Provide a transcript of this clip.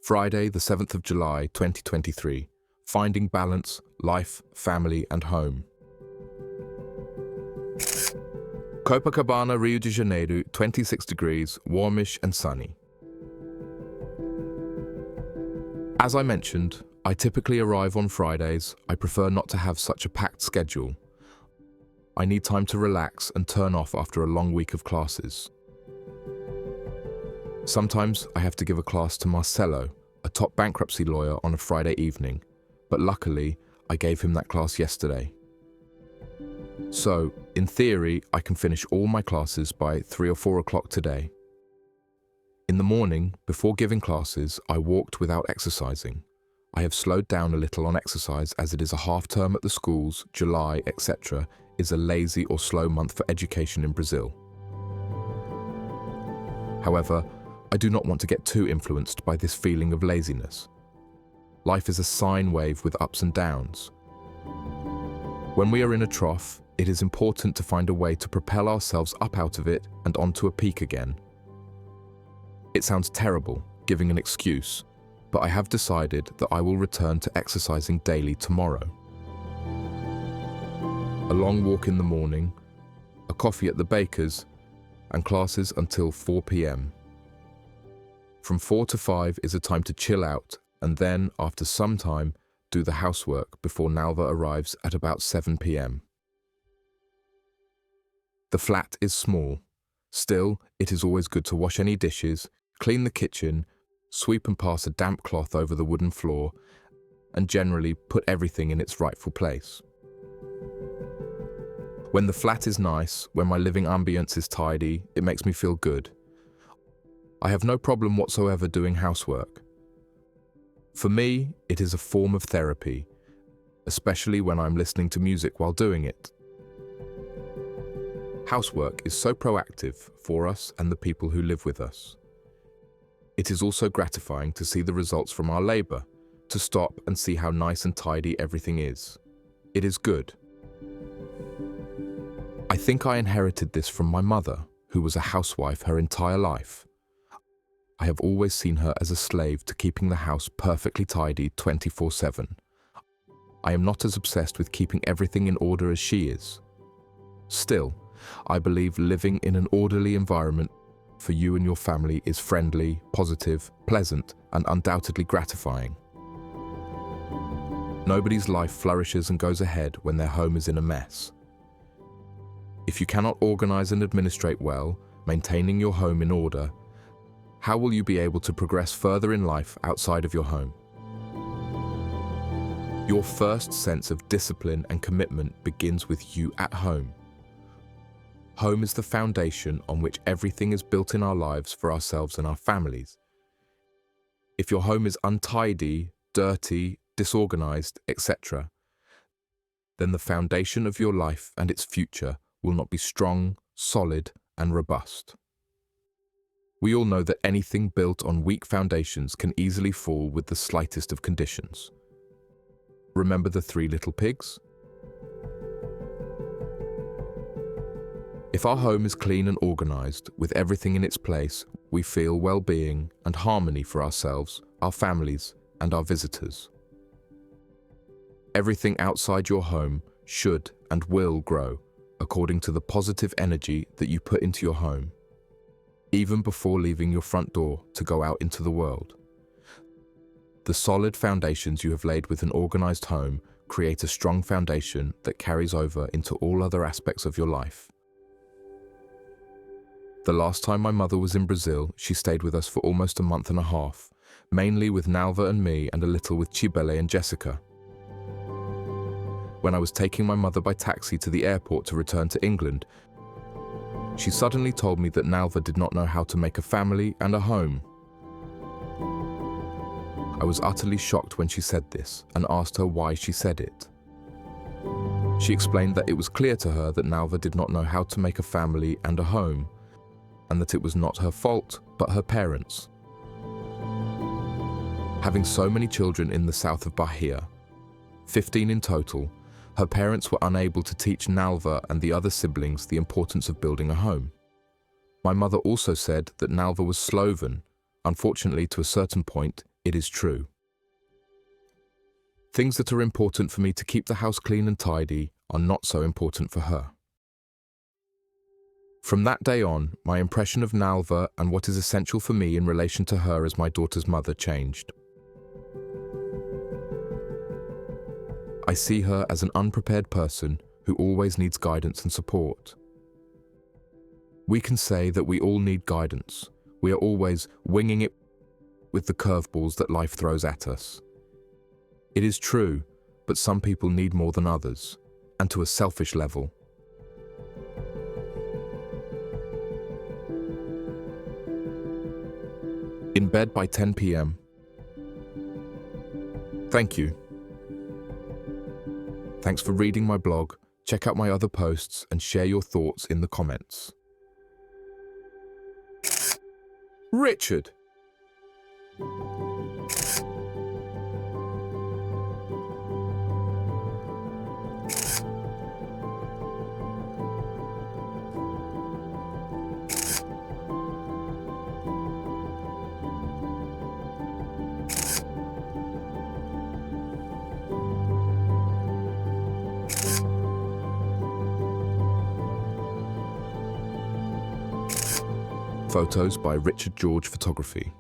Friday, the 7th of July, 2023. Finding balance, life, family, and home. Copacabana, Rio de Janeiro, 26 degrees, warmish and sunny. As I mentioned, I typically arrive on Fridays. I prefer not to have such a packed schedule. I need time to relax and turn off after a long week of classes. Sometimes I have to give a class to Marcelo, a top bankruptcy lawyer, on a Friday evening, but luckily I gave him that class yesterday. So, in theory, I can finish all my classes by 3 or 4 o'clock today. In the morning, before giving classes, I walked without exercising. I have slowed down a little on exercise as it is a half-term at the schools. July, etc. is a lazy or slow month for education in Brazil. However, I do not want to get too influenced by this feeling of laziness. Life is a sine wave with ups and downs. When we are in a trough, it is important to find a way to propel ourselves up out of it and onto a peak again. It sounds terrible, giving an excuse, but I have decided that I will return to exercising daily tomorrow. A long walk in the morning, a coffee at the baker's, and classes until 4 p.m. From 4 to 5 is a time to chill out, and then, after some time, do the housework before Nalva arrives at about 7 p.m. The flat is small. Still, it is always good to wash any dishes, clean the kitchen, sweep and pass a damp cloth over the wooden floor, and generally put everything in its rightful place. When the flat is nice, when my living ambience is tidy, it makes me feel good. I have no problem whatsoever doing housework. For me, it is a form of therapy, especially when I'm listening to music while doing it. Housework is so proactive for us and the people who live with us. It is also gratifying to see the results from our labor, to stop and see how nice and tidy everything is. It is good. I think I inherited this from my mother, who was a housewife her entire life. I have always seen her as a slave to keeping the house perfectly tidy 24/7. I am not as obsessed with keeping everything in order as she is. Still, I believe living in an orderly environment for you and your family is friendly, positive, pleasant, and undoubtedly gratifying. Nobody's life flourishes and goes ahead when their home is in a mess. If you cannot organize and administrate well, maintaining your home in order, how will you be able to progress further in life outside of your home? Your first sense of discipline and commitment begins with you at home. Home is the foundation on which everything is built in our lives for ourselves and our families. If your home is untidy, dirty, disorganized, etc., then the foundation of your life and its future will not be strong, solid, and robust. We all know that anything built on weak foundations can easily fall with the slightest of conditions. Remember the 3 little pigs? If our home is clean and organized, with everything in its place, we feel well-being and harmony for ourselves, our families, and our visitors. Everything outside your home should and will grow according to the positive energy that you put into your home, even before leaving your front door to go out into the world. The solid foundations you have laid with an organized home create a strong foundation that carries over into all other aspects of your life. The last time my mother was in Brazil, she stayed with us for almost a month and a half, mainly with Nalva and me and a little with Chibele and Jessica. When I was taking my mother by taxi to the airport to return to England, she suddenly told me that Nalva did not know how to make a family and a home. I was utterly shocked when she said this and asked her why she said it. She explained that it was clear to her that Nalva did not know how to make a family and a home, and that it was not her fault, but her parents. Having so many children in the south of Bahia, 15 in total, her parents were unable to teach Nalva and the other siblings the importance of building a home. My mother also said that Nalva was Sloven. Unfortunately, to a certain point, it is true. Things that are important for me to keep the house clean and tidy are not so important for her. From that day on, my impression of Nalva and what is essential for me in relation to her as my daughter's mother changed. I see her as an unprepared person who always needs guidance and support. We can say that we all need guidance. We are always winging it with the curveballs that life throws at us. It is true, but some people need more than others, and to a selfish level. In bed by 10 p.m. Thank you. Thanks for reading my blog. Check out my other posts and share your thoughts in the comments. Richard! Photos by Richard George Photography.